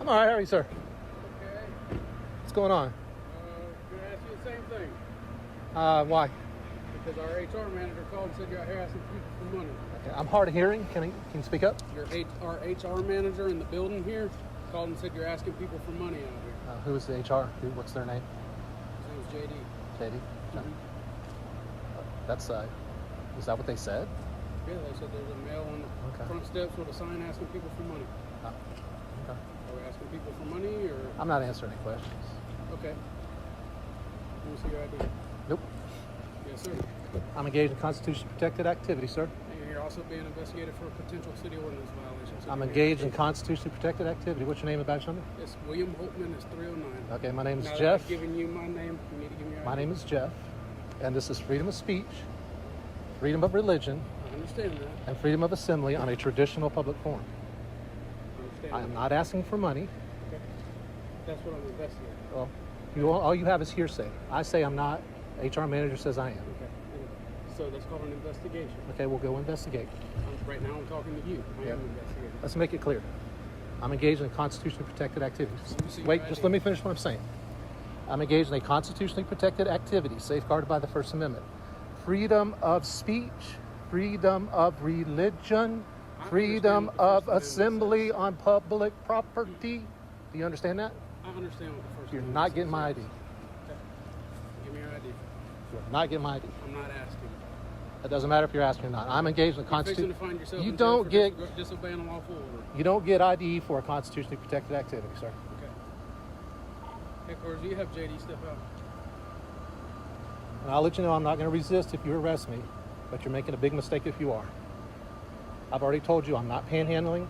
I'm all right. How are you, sir? Okay. What's going on? Gonna ask you the same thing. Why? Because our HR manager called and said you're out here asking people for money. Okay. I'm hard of hearing. Can you speak up? Our HR manager in the building here called and said you're asking people for money out here. Who is the HR? What's their name? His name is JD. JD? No. That's, is that what they said? Yeah, they said there's a male on the front steps with a sign asking people for money. Okay. Are we asking people for money or? I'm not answering any questions. Okay. Let me see your ID. Nope. Yes, sir. I'm engaged in constitutionally protected activity, sir. And you're also being investigated for a potential city ordinance violation. So I'm engaged in constitutionally protected activity. What's your name and badge number? It's William Holtman. It's 309. Okay, my name is Now that Jeff. I've given you my name, you need to give me your ID. My name is Jeff, and this is freedom of speech, freedom of religion, I understand that. and freedom of assembly on a traditional public forum. I am not asking for money. Okay. That's what I'm investigating. Well, all you have is hearsay. I say I'm not. HR manager says I am. Okay. So that's called an investigation. Okay, we'll go investigate. Right now I'm talking to you. I am investigating. Let's make it clear. I'm engaged in constitutionally protected activities. Wait, just let me finish what I'm saying. I'm engaged in a constitutionally protected activity safeguarded by the First Amendment. Freedom of speech, freedom of religion, freedom of assembly on public property. Do you understand that? I understand what the First You're Amendment not getting says. my ID. Okay. Give me your ID. You're not getting my ID. I'm not asking. It doesn't matter if you're asking or not. I'm engaged in You're constitution. fixing to find yourself You in jail don't for get disobeying a lawful order. you don't get ID for a constitutionally protected activity, sir. Okay. Headquarters, you have JD step out. And I'll let you know I'm not going to resist if you arrest me, but you're making a big mistake if you are. I've already told you I'm not panhandling.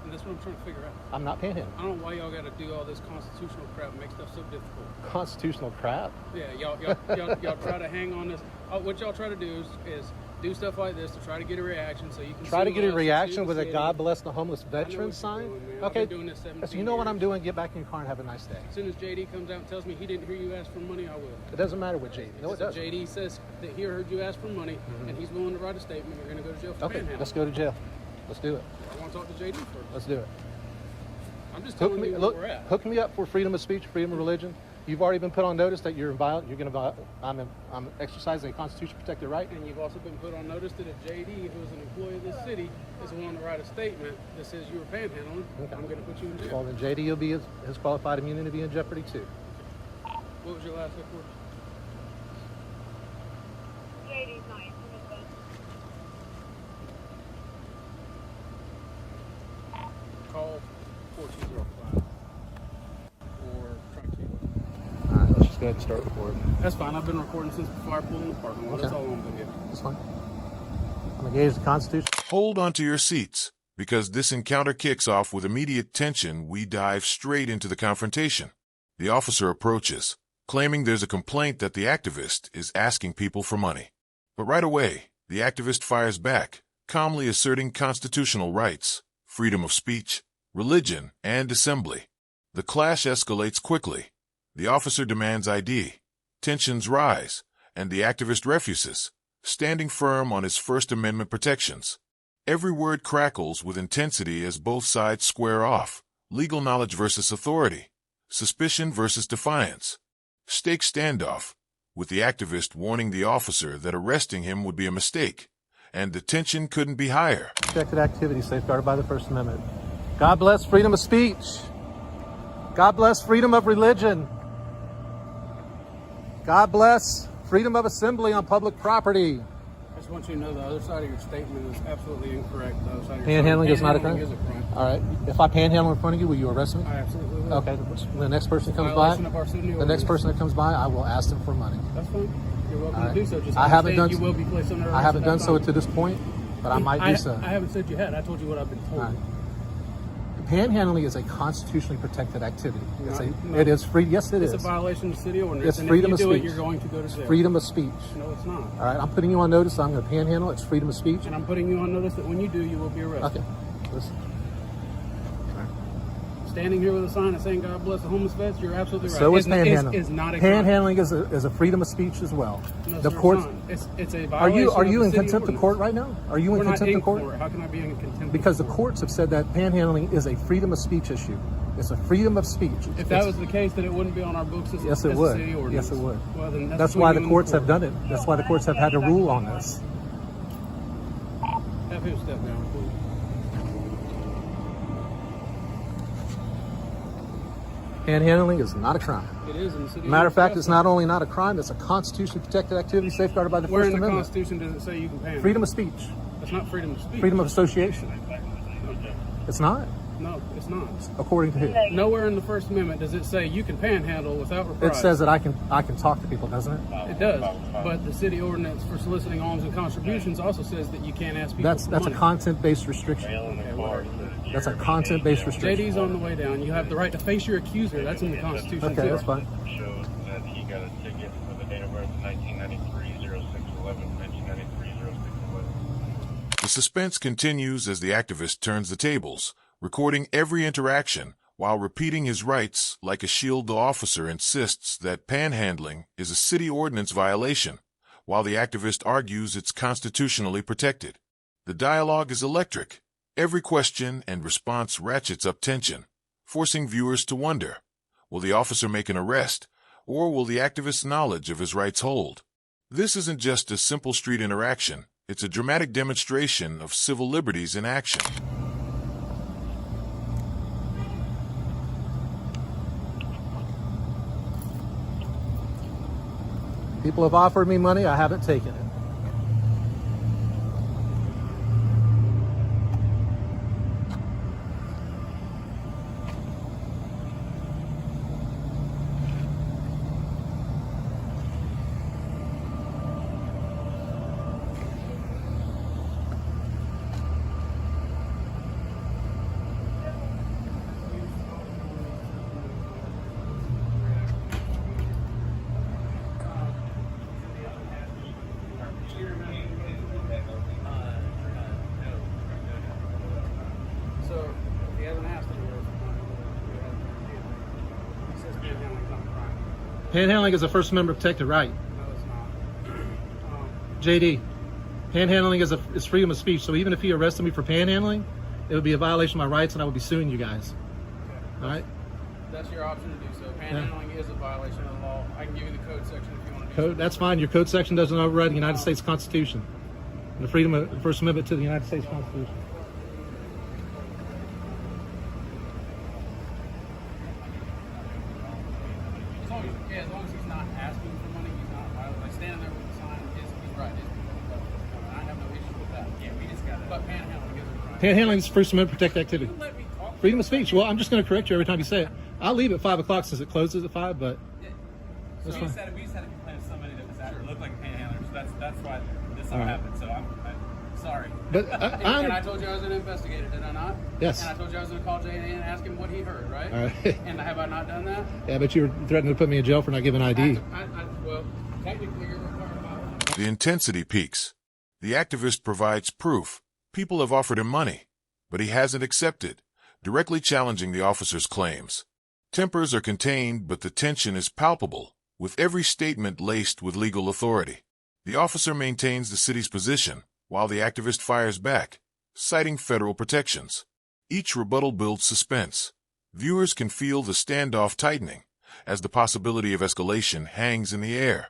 And that's what I'm trying to figure out. I'm not panhandling. I don't know why y'all got to do all this constitutional crap and make stuff so difficult. Constitutional crap? Yeah, y'all try to hang on this. What y'all try to do is do stuff like this to try to get a reaction so you can Try to get a sue us, reaction sue with the a city. God bless the homeless I know veteran what sign? you're doing, man. I've Okay. been doing this 17 So you know what years. I'm doing? Get back in your car and have a nice day. As soon as JD comes out and tells me he didn't hear you ask for money, I will. It doesn't matter what JD. No, it If doesn't. JD says that he heard you ask for money and he's willing to write a statement, you're going to go to jail for Okay, panhandling. let's go to jail. Let's do it. I want to talk to JD first. Let's do it. I'm just telling you where we're at. Hook me up for freedom of speech, freedom of religion. You've already been put on notice that I'm exercising a constitutionally protected right. And you've also been put on notice that if JD, who is an employee of this city, is willing to write a statement that says you were panhandling, Okay. I'm going to put you in jail. Well, then JD will be his qualified immunity be in jeopardy too. What was your last report? JD's not intimate. Call 4205 or try to. All right, let's just go ahead and start recording. That's fine. I've been recording since before I pulled in the parking lot. That's all I'm doing. That's fine. I'm engaged in the Constitution. Hold on to your seats, because this encounter kicks off with immediate tension. We dive straight into the confrontation. The officer approaches, claiming there's a complaint that the activist is asking people for money. But right away, the activist fires back, calmly asserting constitutional rights, freedom of speech, religion, and assembly. The clash escalates quickly. The officer demands ID. Tensions rise, and the activist refuses, standing firm on his First Amendment protections. Every word crackles with intensity as both sides square off. Legal knowledge versus authority. Suspicion versus defiance. Stake standoff, with the activist warning the officer that arresting him would be a mistake, and the tension couldn't be higher. Protected activity safeguarded by the First Amendment. God bless freedom of speech. God bless freedom of religion. God bless freedom of assembly on public property. I just want you to know the other side of your statement is absolutely incorrect. The other side of Panhandling is not a panhandling crime? is a crime. All right. If I panhandle in front of you, will you arrest me? I absolutely will. Okay. When the next person comes by, Violation of our city the next ordinance. person that comes by, I will ask them for money. That's fine. You're welcome All right. to do so. Just I haven't understand done you will be placed under arrest I haven't at done that so time. to this point, but I might do so. I haven't said you had. I told you what I've been told. All right. Panhandling is a constitutionally protected activity. No. It is free. Yes, it It's is. a violation of the city ordinance. It's and freedom if you of do it, speech. you're going to go to jail. Freedom of speech. No, it's not. All right. I'm putting you on notice. So I'm going to panhandle. It's freedom of speech. And I'm putting you on notice that when you do, you will be arrested. Okay. Listen. standing here with a sign and saying "God bless the homeless vets," you're absolutely right. So is panhandling. It's not a crime. Panhandling is a freedom of speech as well. No, The sir, courts. it's a Are violation. you of in the city contempt of ordinance. court right now? Are you in We're not contempt in of court? How can I be in contempt? Because the of court? courts have said that panhandling is a freedom of speech issue. It's a freedom of speech. If that was the case, then it wouldn't be on our books as, Yes, it as a would. city ordinance. Yes, it would. Well, then That's between why you the and courts court. have done it. That's why the courts have had to rule on this. Have him step down, please. Panhandling is not a crime. It is in the city. Matter of fact, ordinance. it's not only not a crime, it's a constitutionally protected activity safeguarded by the Where First in the Amendment. Constitution does it say you can panhandle? Freedom of speech. That's not freedom of speech. Freedom of association. Okay. It's not. No, it's not. According to who? Nowhere in the First Amendment does it say you can panhandle without reprise. It says that I can talk to people, doesn't it? It does, but the city ordinance for soliciting alms and contributions also says that you can't ask people That's for a money. content-based restriction. Okay, whatever. That's a content-based restriction. JD's on the way down. You have the right to face your accuser. That's in the Constitution Okay, too. that's fine. Shows that he got a ticket for the date of birth 1993-0611, 1993-0611. The suspense continues as the activist turns the tables, recording every interaction while repeating his rights like a shield. The officer insists that panhandling is a city ordinance violation, while the activist argues it's constitutionally protected. The dialogue is electric. Every question and response ratchets up tension, forcing viewers to wonder, will the officer make an arrest, or will the activist's knowledge of his rights hold? This isn't just a simple street interaction, it's a dramatic demonstration of civil liberties in action. People have offered me money, I haven't taken it. So if he hasn't asked anywhere, he says panhandling's not a crime. Panhandling is a First Amendment protected right. No, it's not. JD, panhandling is freedom of speech. So even if he arrested me for panhandling, it would be a violation of my rights, and I would be suing you guys. Okay. All right? That's your option to do so. Panhandling is a violation of the law. I can give you the code section if you want to do so. Code, that's fine. Your code section doesn't override the United States Constitution and the freedom of the First Amendment to the United States Constitution. As long as he's not asking for money, he's not violating. Like standing there with the sign, he's right. I have no issue with that. Yeah, we just got it. But panhandling is a crime. Panhandling is First Amendment protected activity. Let me talk. Freedom of speech. Well, I'm just going to correct you every time you say it. I'll leave at 5 o'clock since it closes at 5, but that's So fine. we just had to complain to somebody that was actually looked like a panhandler. So that's why this all All right. happened. So I'm sorry. But And I told you I was going to investigate it, did I not? Yes. And I told you I was going to call JD and ask him what he heard, right? All right. And have I not done that? Yeah, but you were threatening to put me in jail for not giving ID. Well, technically you're required by law. The intensity peaks. The activist provides proof. People have offered him money, but he hasn't accepted, directly challenging the officer's claims. Tempers are contained, but the tension is palpable, with every statement laced with legal authority. The officer maintains the city's position, while the activist fires back, citing federal protections. Each rebuttal builds suspense. Viewers can feel the standoff tightening, as the possibility of escalation hangs in the air.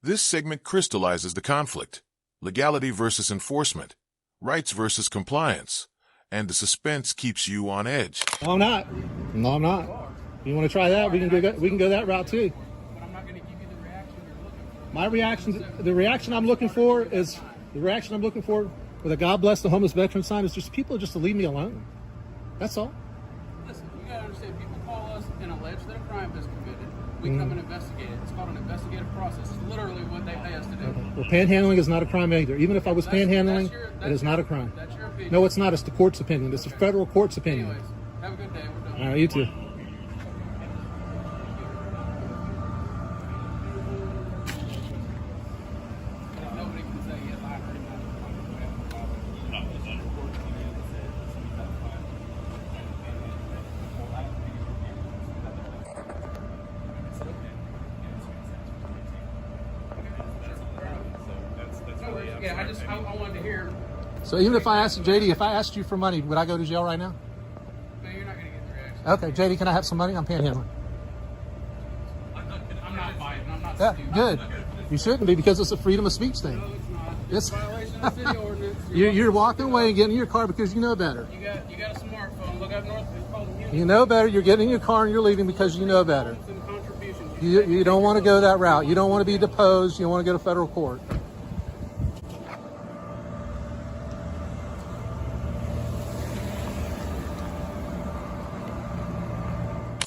This segment crystallizes the conflict: legality versus enforcement, rights versus compliance, and the suspense keeps you on edge. No, I'm not. No, I'm not. You want to try that? We can go that route too. But I'm not going to give you the reaction you're looking for. My reaction, the reaction I'm looking for with a God bless the homeless veteran sign is just people just to leave me alone. That's all. Listen, you got to understand, people call us and allege that a crime is committed. We come and investigate it. It's called an investigative process. It's literally what they pay us to do. Well, panhandling is not a crime either. Even if I was That's- panhandling, that's it is not a crime. That's your opinion. No, it's not. It's the court's opinion. It's the federal court's opinion. Anyways, have a good day. We're done. All right, you too. Nobody can say, yes, I heard that. I wanted to hear. So even if I asked JD, if I asked you for money, would I go to jail right now? No, you're not gonna get the reaction. Okay, JD, can I have some money? I'm panhandling. I'm not fighting. I'm not Yeah, stupid. good. You shouldn't be because it's a freedom of speech thing. No, it's not. It's- It's a violation of the city ordinance. You're walking away and getting in your car because you know better. You got a smartphone. Look up north. It's called Unity. You know better. You're getting in your car and you're leaving because you know better. And contributions. You don't want to go that route. You don't want to be deposed. You want to go to federal court.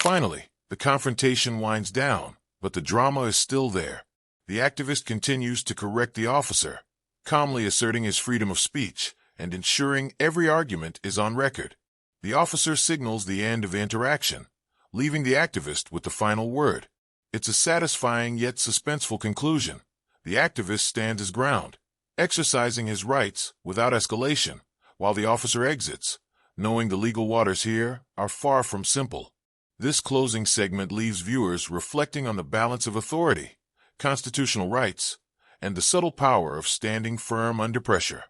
Finally, the confrontation winds down, but the drama is still there. The activist continues to correct the officer, calmly asserting his freedom of speech and ensuring every argument is on record. The officer signals the end of the interaction, leaving the activist with the final word. It's a satisfying yet suspenseful conclusion. The activist stands his ground, exercising his rights without escalation, while the officer exits, knowing the legal waters here are far from simple. This closing segment leaves viewers reflecting on the balance of authority, constitutional rights, and the subtle power of standing firm under pressure.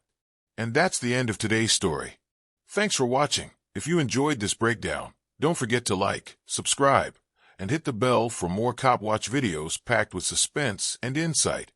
And that's the end of today's story. Thanks for watching. If you enjoyed this breakdown, don't forget to like, subscribe, and hit the bell for more Cop Watch videos packed with suspense and insight.